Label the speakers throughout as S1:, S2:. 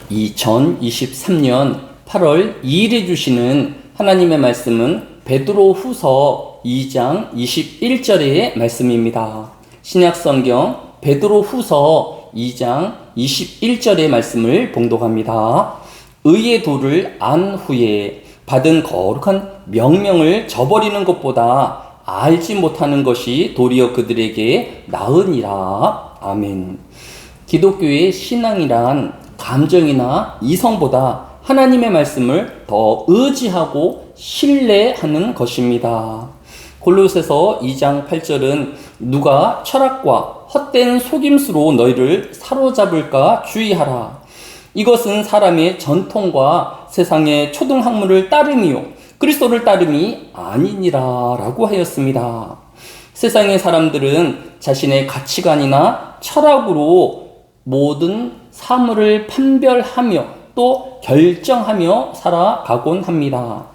S1: 2023년 8월 2일에 주시는 하나님의 말씀은 베드로후서 2장 21절의 말씀입니다. 신약성경 베드로후서 2장 21절의 말씀을 봉독합니다. 의의 도를 안 후에 받은 거룩한 명령을 저버리는 것보다 알지 못하는 것이 도리어 그들에게 나으니라. 아멘. 기독교의 신앙이란 감정이나 이성보다 하나님의 말씀을 더 의지하고 신뢰하는 것입니다. 골로새서 2장 8절은 누가 철학과 헛된 속임수로 너희를 사로잡을까 주의하라. 이것은 사람의 전통과 세상의 초등학문을 따름이요 그리스도를 따름이 아니니라 라고 하였습니다. 세상의 사람들은 자신의 가치관이나 철학으로 모든 사물을 판별하며 또 결정하며 살아가곤 합니다.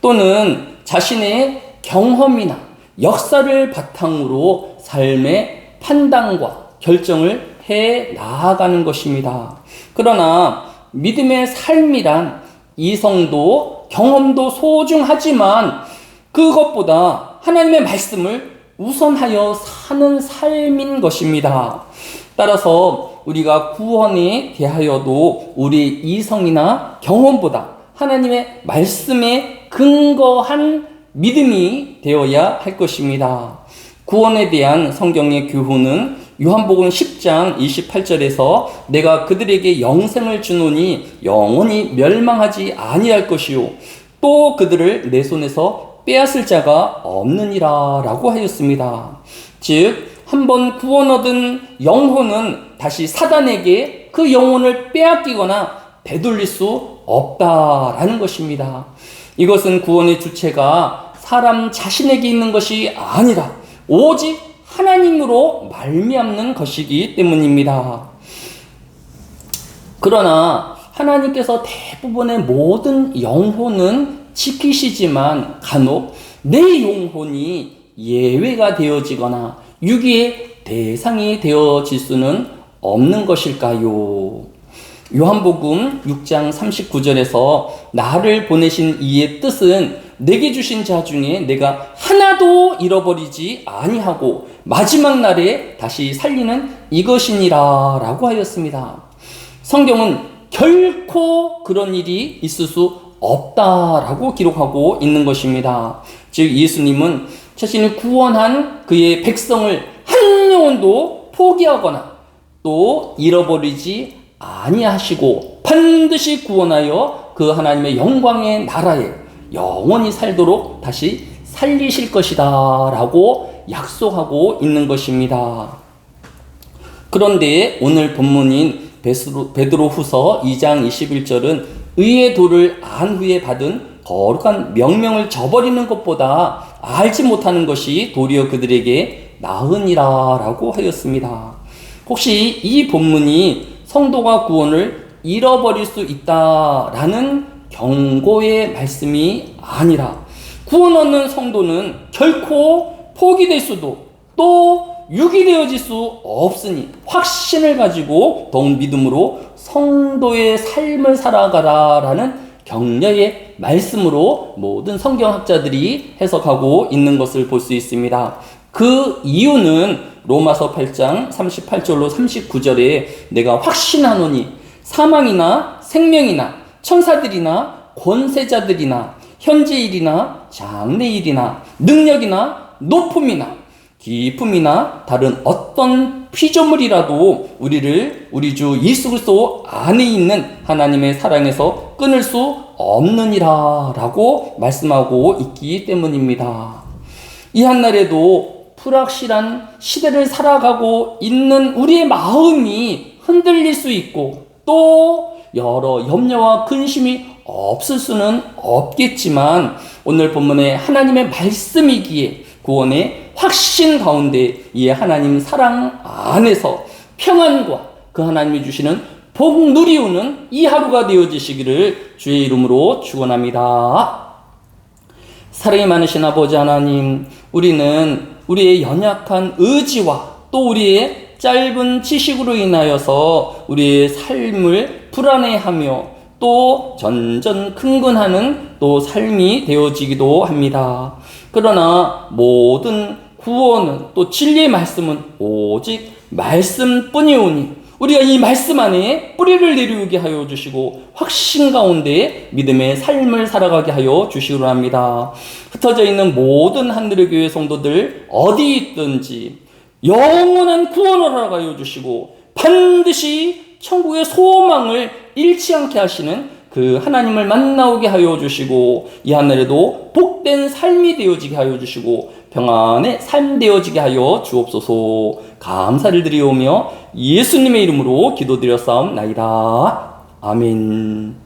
S1: 또는 자신의 경험이나 역사를 바탕으로 삶의 판단과 결정을 해 나아가는 것입니다. 그러나 믿음의 삶이란 이성도 경험도 소중하지만 그것보다 하나님의 말씀을 우선하여 사는 삶인 것입니다. 따라서 우리가 구원에 대하여도 우리의 이성이나 경험보다 하나님의 말씀에 근거한 믿음이 되어야 할 것입니다. 구원에 대한 성경의 교훈은 요한복음 10장 28절에서 내가 그들에게 영생을 주노니 영원히 멸망하지 아니할 것이요 또 그들을 내 손에서 빼앗을 자가 없느니라 라고 하였습니다. 즉 한번 구원 얻은 영혼은 다시 사단에게 그 영혼을 빼앗기거나 되돌릴 수 없다라는 것입니다. 이것은 구원의 주체가 사람 자신에게 있는 것이 아니라 오직 하나님으로 말미암는 것이기 때문입니다. 그러나 하나님께서 대부분의 모든 영혼은 지키시지만 간혹 내 영혼이 예외가 되어지거나 유기의 대상이 되어질 수는 없는 것일까요? 요한복음 6장 39절에서 나를 보내신 이의 뜻은 내게 주신 자 중에 내가 하나도 잃어버리지 아니하고 마지막 날에 다시 살리는 이것이니라 라고 하였습니다. 성경은 결코 그런 일이 있을 수 없다라고 기록하고 있는 것입니다. 즉 예수님은 자신이 구원한 그의 백성을 한 영혼도 포기하거나 또 잃어버리지 아니하시고 반드시 구원하여 그 하나님의 영광의 나라에 영원히 살도록 다시 살리실 것이다 라고 약속하고 있는 것입니다. 그런데 오늘 본문인 베드로후서 2장 21절은 의의 도를 안 후에 받은 거룩한 명령을 저버리는 것보다 알지 못하는 것이 도리어 그들에게 나으니라 라고 하였습니다. 혹시 이 본문이 성도가 구원을 잃어버릴 수 있다라는 경고의 말씀이 아니라 구원 얻는 성도는 결코 포기될 수도 또 유기되어질 수 없으니 확신을 가지고 더욱 믿음으로 성도의 삶을 살아가라라는 격려의 말씀으로 모든 성경학자들이 해석하고 있는 것을 볼 수 있습니다. 그 이유는 로마서 8장 38절로 39절에 내가 확신하노니 사망이나 생명이나 천사들이나 권세자들이나 현재일이나 장래일이나 능력이나 높음이나 기쁨이나 다른 어떤 피조물이라도 우리를 우리 주 예수 그리스도 안에 있는 하나님의 사랑에서 끊을 수 없느니라 라고 말씀하고 있기 때문입니다. 이 한날에도 불확실한 시대를 살아가고 있는 우리의 마음이 흔들릴 수 있고 또 여러 염려와 근심이 없을 수는 없겠지만 오늘 본문의 하나님의 말씀이기에 구원의 확신 가운데 이 하나님 사랑 안에서 평안과 그 하나님이 주시는 복 누리우는 이 하루가 되어지시기를 주의 이름으로 축원합니다. 사랑이 많으신 아버지 하나님, 우리는 우리의 연약한 의지와 또 우리의 짧은 지식으로 인하여서 우리의 삶을 불안해하며 또 전전 흥분하는 또 삶이 되어지기도 합니다. 그러나 모든 구원은 또 진리의 말씀은 오직 말씀뿐이오니 우리가 이 말씀 안에 뿌리를 내리우게 하여 주시고 확신 가운데 믿음의 삶을 살아가게 하여 주시기로 합니다. 흩어져 있는 모든 하늘의 교회 성도들 어디 있든지 영원한 구원을 허락하여 주시고 반드시 천국의 소망을 잃지 않게 하시는 그 하나님을 만나오게 하여 주시고 이 하늘에도 복된 삶이 되어지게 하여 주시고 평안의 삶 되어지게 하여 주옵소서. 감사를 드리오며 예수님의 이름으로 기도드렸사옵나이다. 아멘.